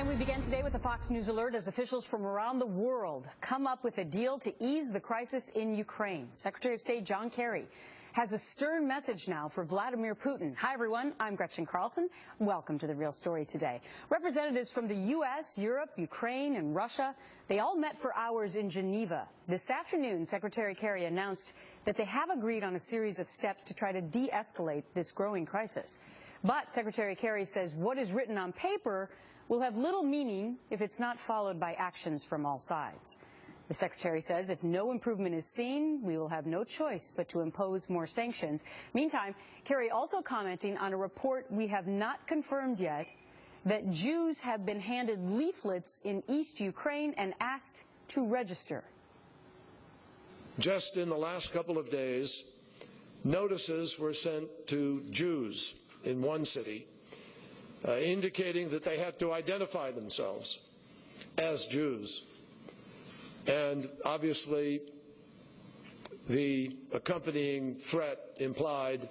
And we begin today with a Fox News alert as officials from around the world come up with a deal to ease the crisis in Ukraine. Secretary of State John Kerry has a stern message now for Vladimir Putin. Hi, everyone. I'm Gretchen Carlson. Welcome to The Real Story today. Representatives from the U.S., Europe, Ukraine, and Russia, they all met for hours in Geneva. This afternoon, Secretary Kerry announced that they have agreed on a series of steps to try to de-escalate this growing crisis. But Secretary Kerry says what is written on paper will have little meaning if it's not followed by actions from all sides. The Secretary says if no improvement is seen, we will have no choice but to impose more sanctions. Meantime, Kerry also commenting on a report we have not confirmed yet that Jews have been handed leaflets in East Ukraine and asked to register. Just in the last couple of days, notices were sent to Jews in one city indicating that they had to identify themselves as Jews. And obviously, the accompanying threat implied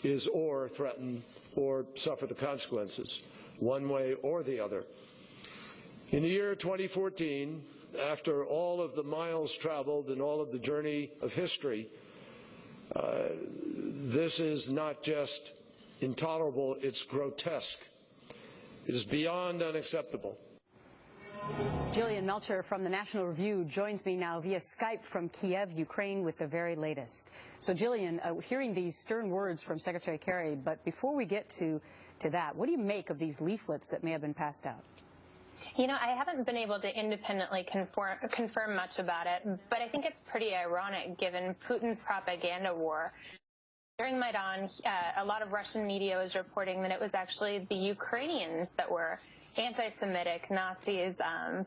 is or threaten or suffer the consequences, one way or the other. In the year 2014, after all of the miles traveled and all of the journey of history, this is not just intolerable, it's grotesque. It is beyond unacceptable. Jillian Melchior from the National Review joins me now via Skype from Kiev, Ukraine, with the very latest. So, Jillian, hearing these stern words from Secretary Kerry, but before we get to that, what do you make of these leaflets that may have been passed out? You know, I haven't been able to independently confirm much about it, but I think it's pretty ironic given Putin's propaganda war. During Maidan, a lot of Russian media was reporting that it was actually the Ukrainians that were anti-Semitic, Nazis,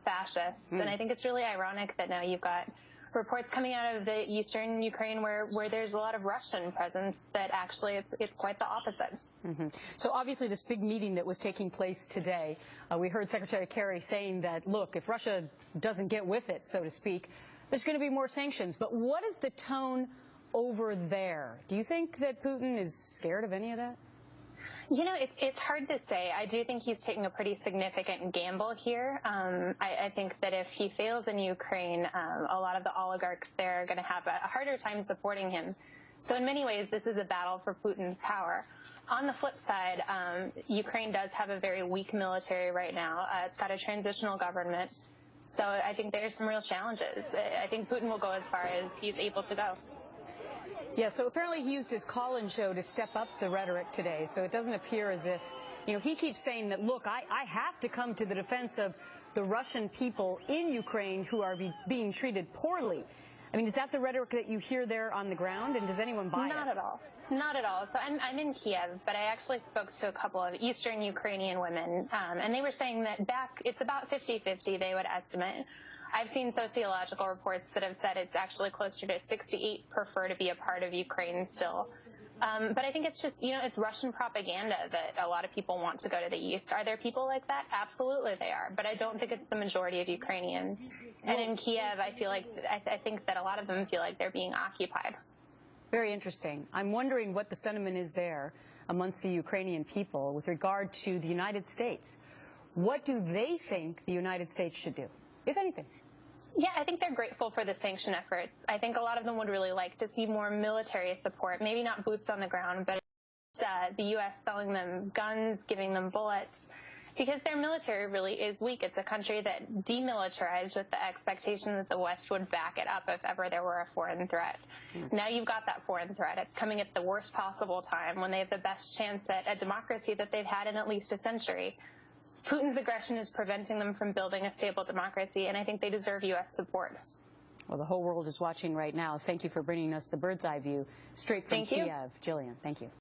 fascists. And I think it's really ironic that now you've got reports coming out of the eastern Ukraine where there's a lot of Russian presence that actually it's quite the opposite. So obviously this big meeting that was taking place today, we heard Secretary Kerry saying that, look, if Russia doesn't get with it, so to speak, there's going to be more sanctions. But what is the tone over there? Do you think that Putin is scared of any of that? You know, it's hard to say. I do think he's taking a pretty significant gamble here. I think that if he fails in Ukraine, a lot of the oligarchs there are going to have a harder time supporting him. So in many ways, this is a battle for Putin's power. On the flip side, Ukraine does have a very weak military right now. It's got a transitional government. So I think there's some real challenges. I think Putin will go as far as he's able to go. Yeah, so apparently he used his call-in show to step up the rhetoric today. So it doesn't appear as if, you know, he keeps saying that, look, I have to come to the defense of the Russian people in Ukraine who are being treated poorly. I mean, is that the rhetoric that you hear there on the ground, and does anyone buy it? Not at all. Not at all. So I'm in Kiev, but I actually spoke to a couple of Eastern Ukrainian women, and they were saying that it's about 50-50, they would estimate. I've seen sociological reports that have said it's actually closer to 68 prefer to be a part of Ukraine still. But I think it's just, you know, it's Russian propaganda that a lot of people want to go to the east. Are there people like that? Absolutely they are. But I don't think it's the majority of Ukrainians. And in Kiev, I feel like, I think that a lot of them feel like they're being occupied. Very interesting. I'm wondering what the sentiment is there amongst the Ukrainian people with regard to the United States. What do they think the United States should do, if anything? Yeah, I think they're grateful for the sanction efforts. I think a lot of them would really like to see more military support, maybe not boots on the ground, but the U.S. selling them guns, giving them bullets, because their military really is weak. It's a country that demilitarized with the expectation that the West would back it up if ever there were a foreign threat. Now you've got that foreign threat. It's coming at the worst possible time when they have the best chance at a democracy that they've had in at least a century. Putin's aggression is preventing them from building a stable democracy, and I think they deserve U.S. support. Well, the whole world is watching right now. Thank you for bringing us the bird's eye view straight from Kiev. Jillian, thank you.